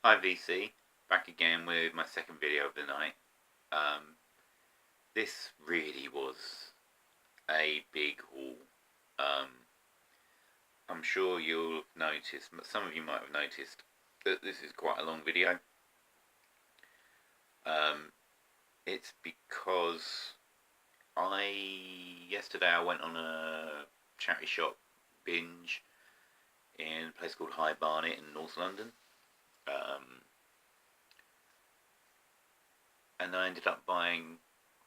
Hi VC, back again with my second video of the night. This really was a big haul. I'm sure you'll notice, some of you might have noticed, that this is quite a long video. It's because yesterday I went on a charity shop binge in a place called High Barnet in North London. And I ended up buying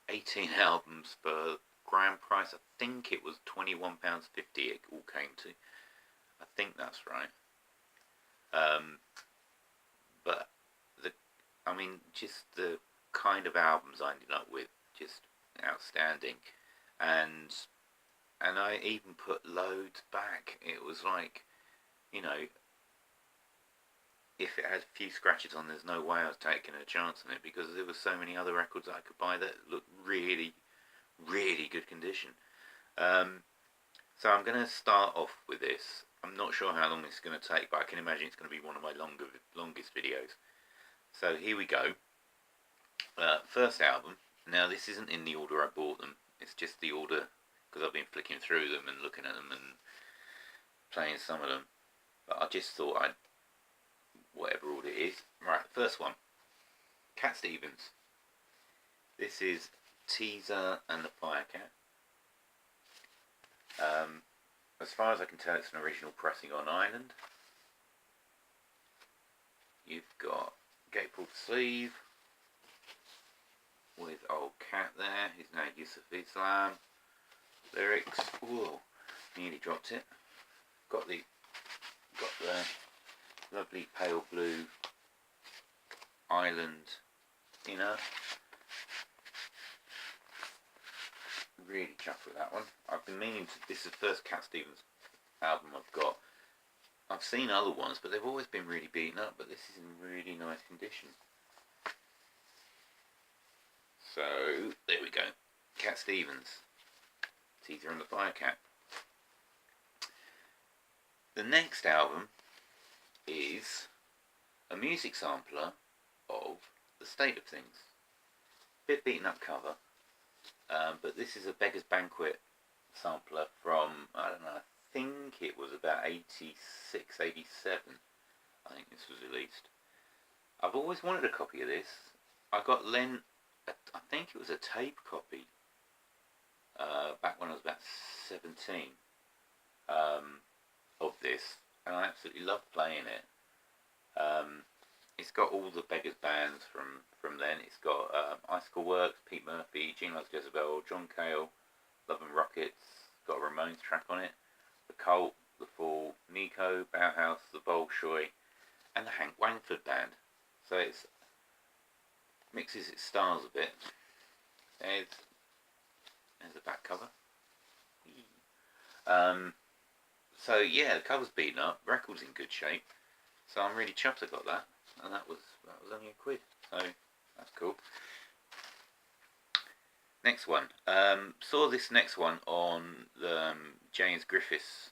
18 albums for grand price. I think it was £21.50 it all came to. I think that's right. But just the kind of albums I ended up with, just outstanding. And I even put loads back. It was like, if it had a few scratches on, there's no way I was taking a chance on it, because there were so many other records I could buy that looked really, really good condition. So I'm going to start off with this. I'm not sure how long this is going to take, but I can imagine it's going to be one of my longest videos. So here we go. First album. Now this isn't in the order I bought them. It's just the order because I've been flicking through them and looking at them and playing some of them. But I just thought I'd, whatever order it is. Right, first one. Cat Stevens. This is Teaser and the Firecat. As far as I can tell, it's an original pressing on Ireland. You've got gatefold sleeve with old Cat there. His name Yusuf Islam. Lyrics. Whoa, nearly dropped it. Got the lovely pale blue Ireland inner. Really chuffed with that one. I've been meaning to. This is the first Cat Stevens album I've got. I've seen other ones, but they've always been really beaten up. But this is in really nice condition. So there we go. Cat Stevens, Teaser and the Firecat. The next album is a music sampler of The State of Things. Bit beaten up cover. But this is a Beggars Banquet sampler from, I don't know, I think it was about 86, 87. I think this was released. I've always wanted a copy of this. I got lent, I think it was a tape copy, back when I was about 17, of this. And I absolutely loved playing it. It's got all the Beggars bands from then. It's got Icicle Works, Pete Murphy, Gene Loves Jezebel, John Cale, Love and Rockets. Got a Ramones track on it. The Cult, The Fall, Nico, Bauhaus, The Bolshoi, and the Hank Wangford Band. So it mixes its styles a bit. There's the back cover. So yeah, the cover's beaten up. Record's in good shape. So I'm really chuffed I got that. And that was only £1. So that's cool. Next one. Saw this next one on the James Griffiths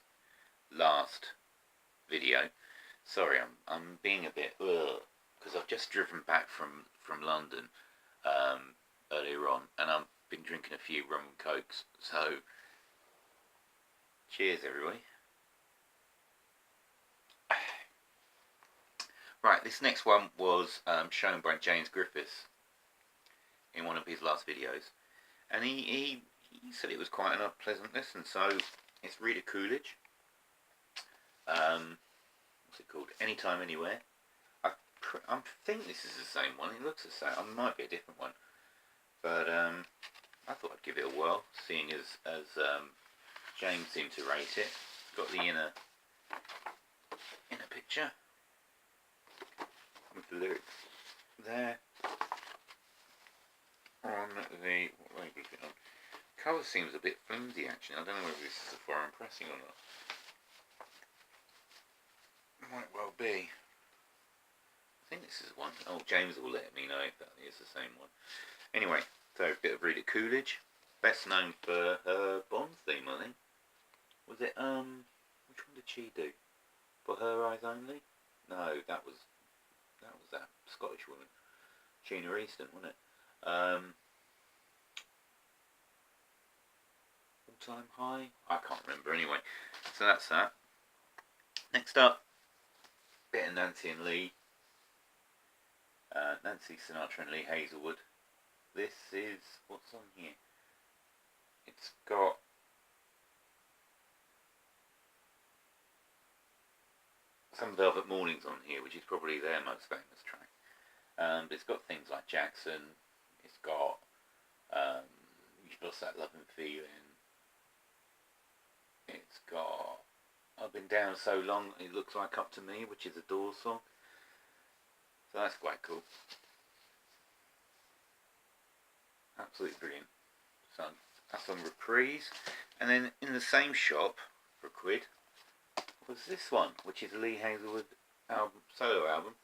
last video. Sorry, I'm being a bit because I've just driven back from London earlier on, and I've been drinking a few rum and cokes. So cheers, everybody. Right, this next one was shown by James Griffiths in one of his last videos, and he said it was quite a pleasant listen. So it's Rita Coolidge. What's it called? Anytime, Anywhere. I think this is the same one. It looks the same. It might be a different one, but I thought I'd give it a whirl, seeing as James seemed to rate it. Got the inner picture with the lyrics there on the, what label is it on? Cover seems a bit flimsy actually. I don't know whether this is a foreign pressing or not. Might well be. I think this is one. Oh, James will let me know if that is the same one. Anyway, so a bit of Rita Coolidge, best known for her Bond theme, I think. Was it which one did she do? For Her Eyes Only? No, that was that was that Scottish woman, Sheena Easton, wasn't it? All Time High? I can't remember anyway. So that's that. Next up, bit of Nancy and Lee. Nancy Sinatra and Lee Hazelwood. This is, what's on here? It's got Some Velvet Mornings on here, which is probably their most famous track. But it's got things like Jackson. It's got You've Lost That Loving Feeling. It's got I've Been Down So Long It Looks Like Up to Me, which is a Doors song. So that's quite cool. Absolutely brilliant. So that's on Reprise. And then in the same shop for £1 was this one, which is Lee Hazelwood solo album,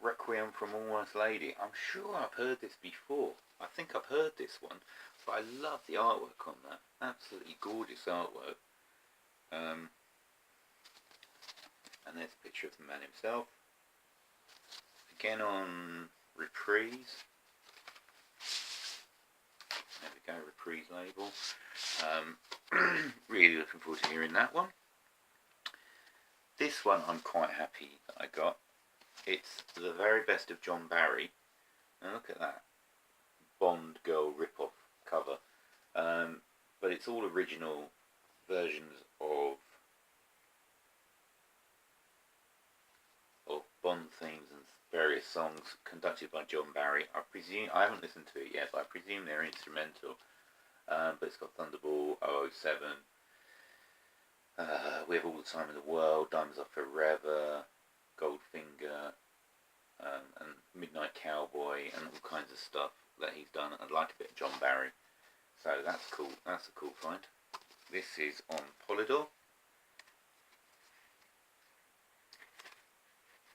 Requiem from Almost Lady. I'm sure I've heard this before. I think I've heard this one, but I love the artwork on that. Absolutely gorgeous artwork. And there's a picture of the man himself. Again on Reprise. There we go, Reprise label. Really looking forward to hearing that one. This one I'm quite happy that I got. It's The Very Best of John Barry. And look at that Bond girl rip-off cover. But it's all original versions of Bond themes and various songs conducted by John Barry. I haven't listened to it yet, but I presume they're instrumental. But it's got Thunderball, 007, We Have All the Time in the World, Diamonds Are Forever, Goldfinger, and Midnight Cowboy, and all kinds of stuff that he's done. I'd like a bit of John Barry. So that's cool. That's a cool find. This is on Polydor.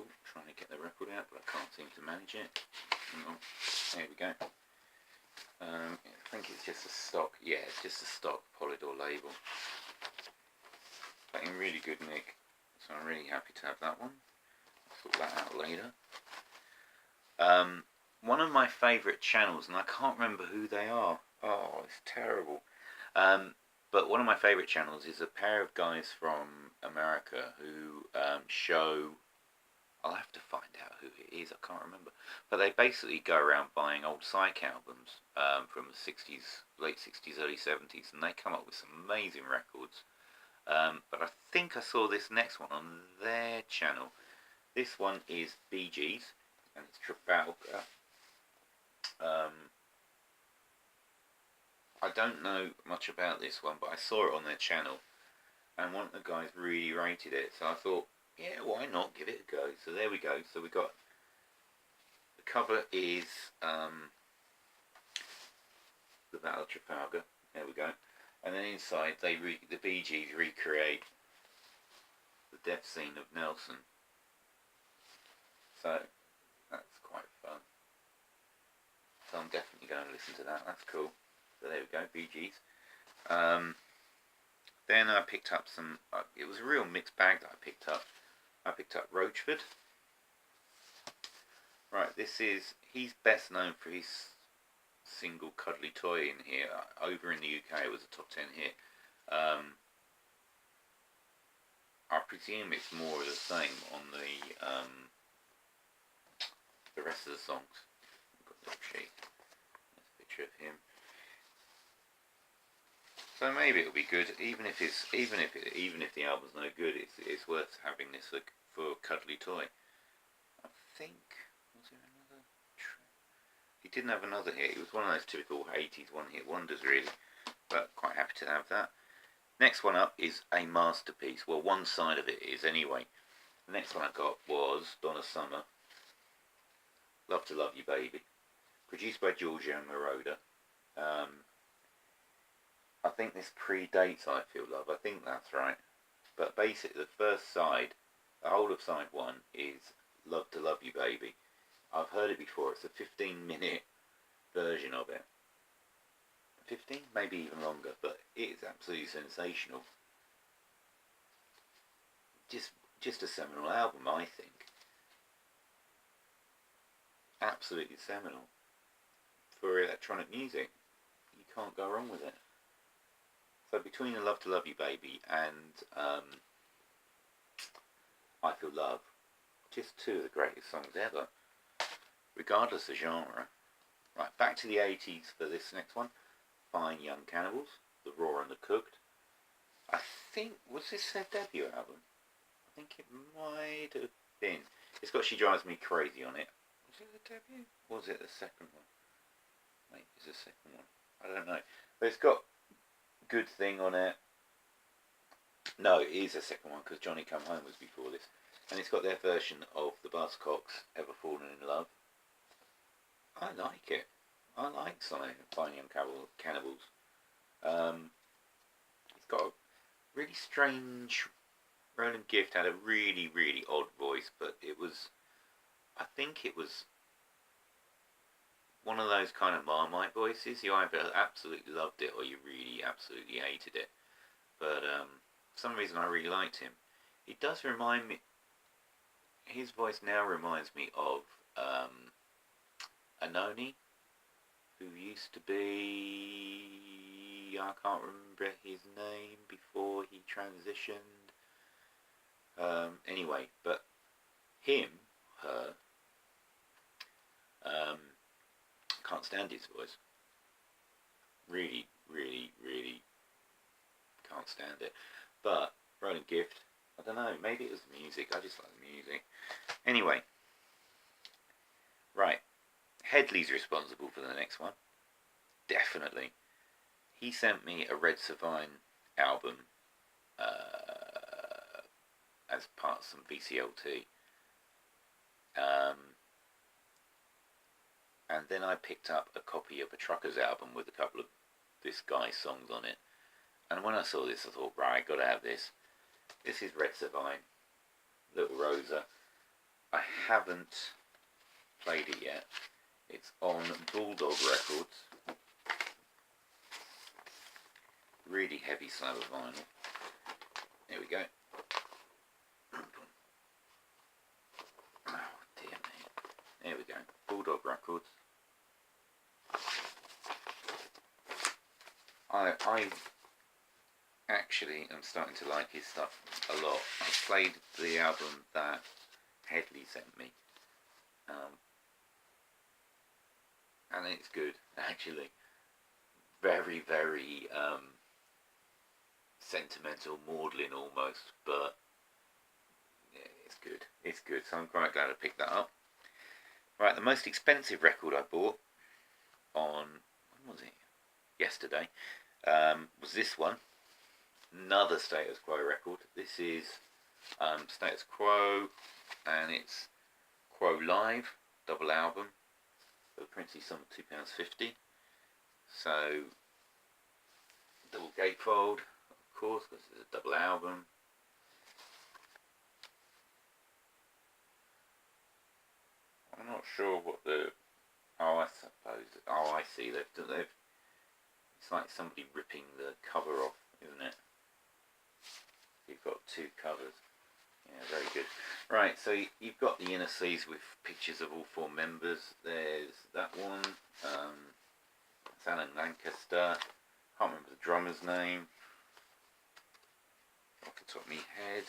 Ooh, trying to get the record out, but I can't seem to manage it. There we go. I think it's just a stock. Yeah, it's just a stock Polydor label. But in really good nick. So I'm really happy to have that one. I'll sort that out later. One of my favourite channels, and I can't remember who they are. Oh, it's terrible. But one of my favourite channels is a pair of guys from America who show... I'll have to find out who it is, I can't remember. But they basically go around buying old psych albums from the 60s, late 60s, early 70s, and they come up with some amazing records. But I think I saw this next one on their channel. This one is VGS, and it's Trip Out. I don't know much about this one, but I saw it on their channel, and one of the guys really rated it, so I thought, yeah, why not give it a go? So there we go. So we got, the cover is the Battle of Trafalgar. There we go. And then inside, the Bee Gees recreate the death scene of Nelson. So that's quite fun. So I'm definitely going to listen to that. That's cool. So there we go, Bee Gees. Then I picked up some. It was a real mixed bag that I picked up. I picked up Roachford. Right, he's best known for his single Cuddly Toy in here. Over in the UK it was a top 10 hit. I presume it's more of the same on the rest of the songs. I've got the little sheet. There's a picture of him. So maybe it'll be good, even if the album's no good. It's worth having this for Cuddly Toy. I think, was there another track? He didn't have another hit. It was one of those typical 80s one-hit wonders, really. But quite happy to have that. Next one up is a masterpiece. Well, one side of it is anyway. The next one I got was Donna Summer, Love to Love You Baby, produced by Giorgio Moroder. I think this predates I Feel Love. I think that's right. But basically, the first side, the whole of side one, is Love to Love You Baby. I've heard it before. It's a 15-minute version of it. 15? Maybe even longer. But it is absolutely sensational. Just a seminal album, I think. absolutely seminal for electronic music. You can't go wrong with it. So between I Love to Love You Baby and I Feel Love, just two of the greatest songs ever, regardless of genre. Right, back to the 80s for this next one. Fine Young Cannibals, The Raw and the Cooked. I think, was this their debut album? I think it might have been. It's got She Drives Me Crazy on it. Was it the debut? Or was it the second one? Maybe it's the second one. I don't know. But it's got Good Thing on it. No, it is the second one because Johnny Come Home was before this. And it's got their version of the Buzzcocks, Ever Fallen in Love. I like it. I like Fine Young Cannibals. It's got a really strange... Roland Gift had a really, really odd voice, but it was... I think it was one of those kind of Marmite voices. You either absolutely loved it or you really absolutely hated it. But for some reason I really liked him. He does remind me... His voice now reminds me of Anoni, who used to be... I can't remember his name before he transitioned. Anyway, but him, her, can't stand his voice. Really, really, really can't stand it. But Roland Gift, I don't know, maybe it was the music. I just like the music. Anyway, right. Headley's responsible for the next one. Definitely. He sent me a Red Savine album as part of some VCLT. And then I picked up a copy of a Truckers album with a couple of this guy's songs on it. And when I saw this, I thought, right, gotta have this. This is Red Savine, Little Rosa. I haven't played it yet. It's on Bulldog Records. Really heavy slab of vinyl. Here we go. Oh dear me. There we go. Bulldog Records. I actually am starting to like his stuff a lot. I played the album that Headley sent me. And it's good, actually. Very, very sentimental, maudlin almost, but yeah, it's good. It's good, so I'm quite glad I picked that up. Right, the most expensive record I bought on, when was it? Yesterday, was this one. Another Status Quo record. This is Status Quo, and it's Quo Live, double album, for the princely sum of £2.50. So, double gatefold, of course, because it's a double album. I'm not sure what the... Oh, I suppose... Oh, I see. They've... It's like somebody ripping the cover off, isn't it? You've got two covers. Yeah, very good. Right, so you've got the inner sleeves with pictures of all four members. There's that one. It's Alan Lancaster. Can't remember the drummer's name off the top of my head.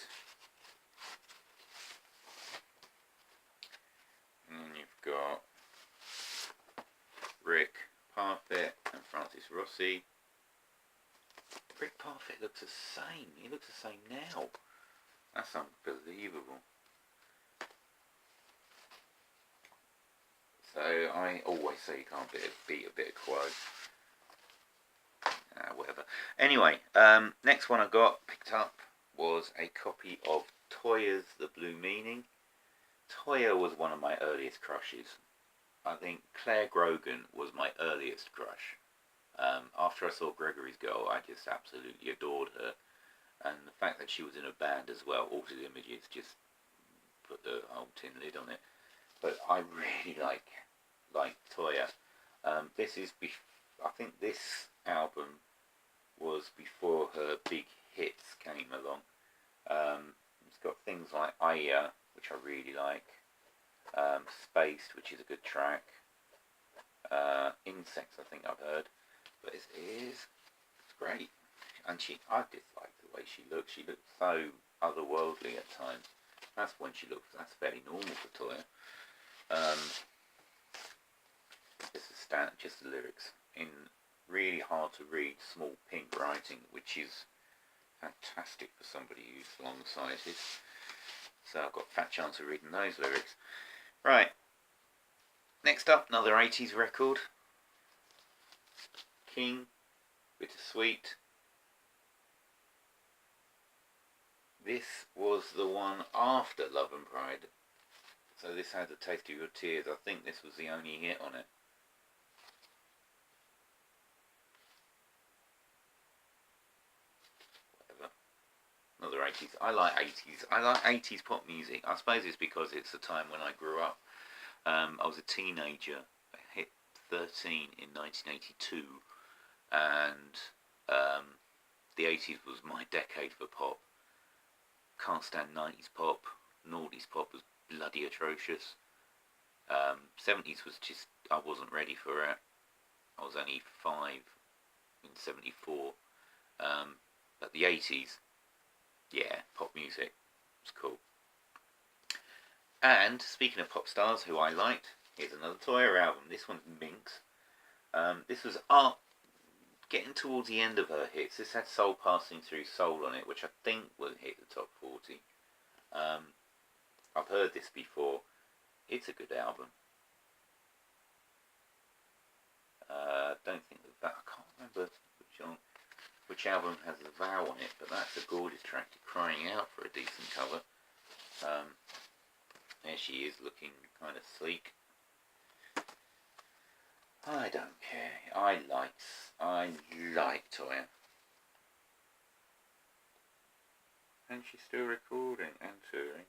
And then you've got Rick Parfitt and Francis Rossi. Rick Parfitt looks the same. He looks the same now. That's unbelievable. So I always say you can't beat a bit of Quo. Whatever. Anyway, next one I got picked up was a copy of Toyah's The Blue Meaning. Toyah was one of my earliest crushes. I think Claire Grogan was my earliest crush. After I saw Gregory's Girl, I just absolutely adored her. And the fact that she was in a band as well, Altered Images, just put the old tin lid on it. But I really like Toyah. This is, I think this album was before her big hits came along. It's got things like Aya, which I really like. Spaced, which is a good track. Insects, I think I've heard, but it is great. And I dislike the way she looks. She looks so otherworldly at times. That's when she looks. That's fairly normal for Toya. Just the lyrics in really hard to read small pink writing, which is fantastic for somebody who's long-sighted. So I've got a fat chance of reading those lyrics. Right. Next up, another 80s record. King, Bittersweet. This was the one after Love and Pride. So this had The Taste of Your Tears. I think this was the only hit on it. Whatever. Another 80s. I like 80s. I like 80s pop music. I suppose it's because it's the time when I grew up. I was a teenager. I hit 13 in 1982. And the 80s was my decade for pop. Can't stand 90s pop. Noughties pop was bloody atrocious. 70s was just, I wasn't ready for it. I was only 5 in 74. But the 80s, yeah, pop music was cool. And speaking of pop stars who I liked, here's another Toya album. This one's Minx. This was getting towards the end of her hits. This had Soul Passing Through Soul on it, which I think will hit the top 40. I've heard this before. It's a good album. Don't think that I can't remember which album has the Vow on it, but that's a gorgeous track. Crying out for a decent cover. There she is, looking kind of sleek. I don't care. I like Toya. And she's still recording and touring.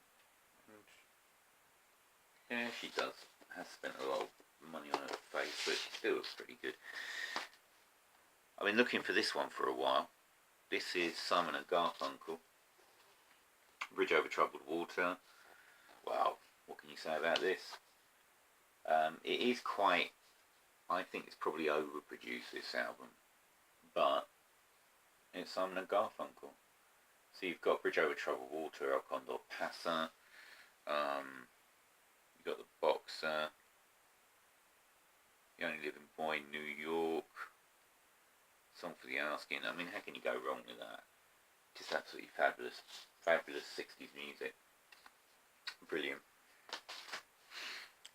And yeah, she does. Has spent a lot of money on her face, but she still looks pretty good. I've been looking for this one for a while. This is Simon and Garfunkel. Bridge Over Troubled Water. Well, what can you say about this? It is quite... I think it's probably overproduced, this album, but it's Simon and Garfunkel. So you've got Bridge Over Troubled Water, El Condor Pasa, you've got The Boxer, The Only Living Boy in New York, Song for the Asking. I mean, how can you go wrong with that? Just absolutely fabulous, fabulous 60s music. Brilliant.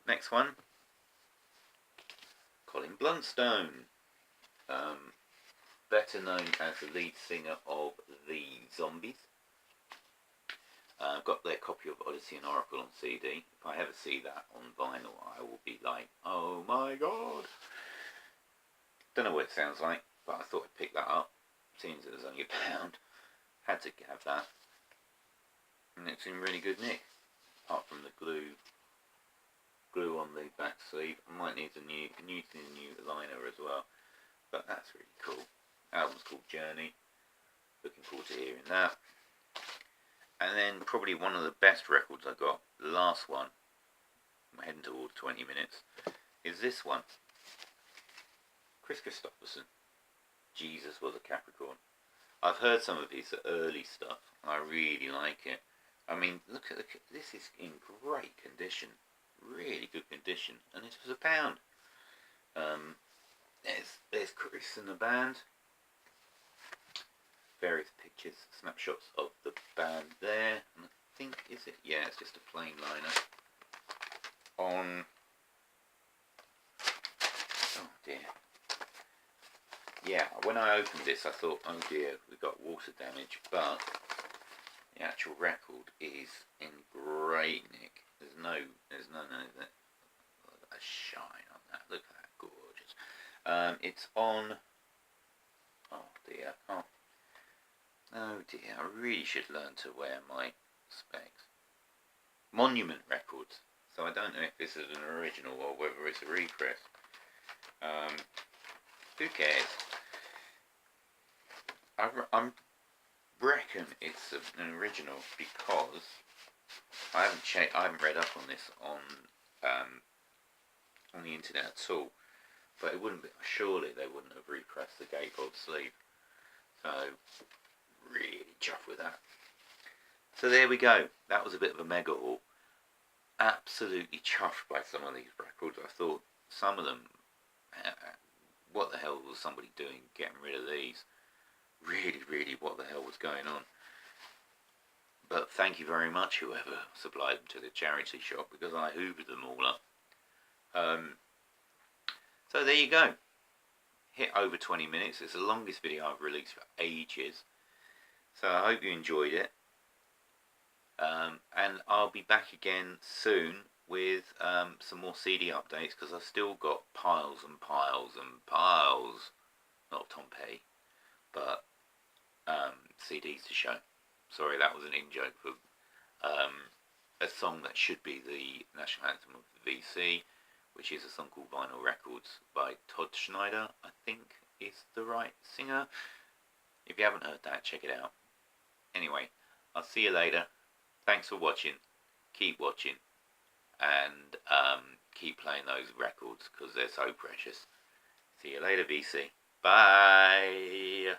Next one. Colin Blunstone, better known as the lead singer of The Zombies. I've got their copy of Odyssey and Oracle on CD. If I ever see that on vinyl, I will be like, oh my god. Don't know what it sounds like, but I thought I'd pick that up, seeing as it was only £1. Had to have that. And it's in really good nick, apart from the glue on the back sleeve. I might need a new liner as well, but that's really cool. Album's called Journey. Looking forward to hearing that. And then probably one of the best records I got, the last one, I'm heading towards 20 minutes, is this one. Kristofferson. Jesus Was a Capricorn. I've heard some of his early stuff. I really like it. I mean, look at this is in great condition. Really good condition, and it was £1. There's Chris and the band. Various pictures, snapshots of the band there. And I think, is it? Yeah, it's just a plain liner. On. Oh dear. Yeah, when I opened this, I thought, oh dear, we've got water damage, but the actual record is in great nick. There's no a shine on that. Look at that, gorgeous. It's on. Oh dear, oh dear. I really should learn to wear my specs. Monument Records. So I don't know if this is an original or whether it's a repress. Who cares? I reckon it's an original because I haven't checked. I haven't read up on this on the internet at all. But it wouldn't be. Surely they wouldn't have repressed the gatefold sleeve. So really chuffed with that. So there we go. That was a bit of a mega haul. Absolutely chuffed by some of these records. I thought some of them, what the hell was somebody doing getting rid of these? Really, what the hell was going on? But thank you very much, whoever supplied them to the charity shop, because I hoovered them all up. So there you go. Hit over 20 minutes. It's the longest video I've released for ages. So I hope you enjoyed it. And I'll be back again soon with some more CD updates, because I've still got piles and piles and piles, not Tom Petty, but CDs to show. Sorry, that was an in-joke for a song that should be the national anthem of the VC, which is a song called Vinyl Records by Todd Schneider, I think is the right singer. If you haven't heard that, check it out. Anyway, I'll see you later. Thanks for watching. Keep watching. And keep playing those records, because they're so precious. See you later, VC. Bye.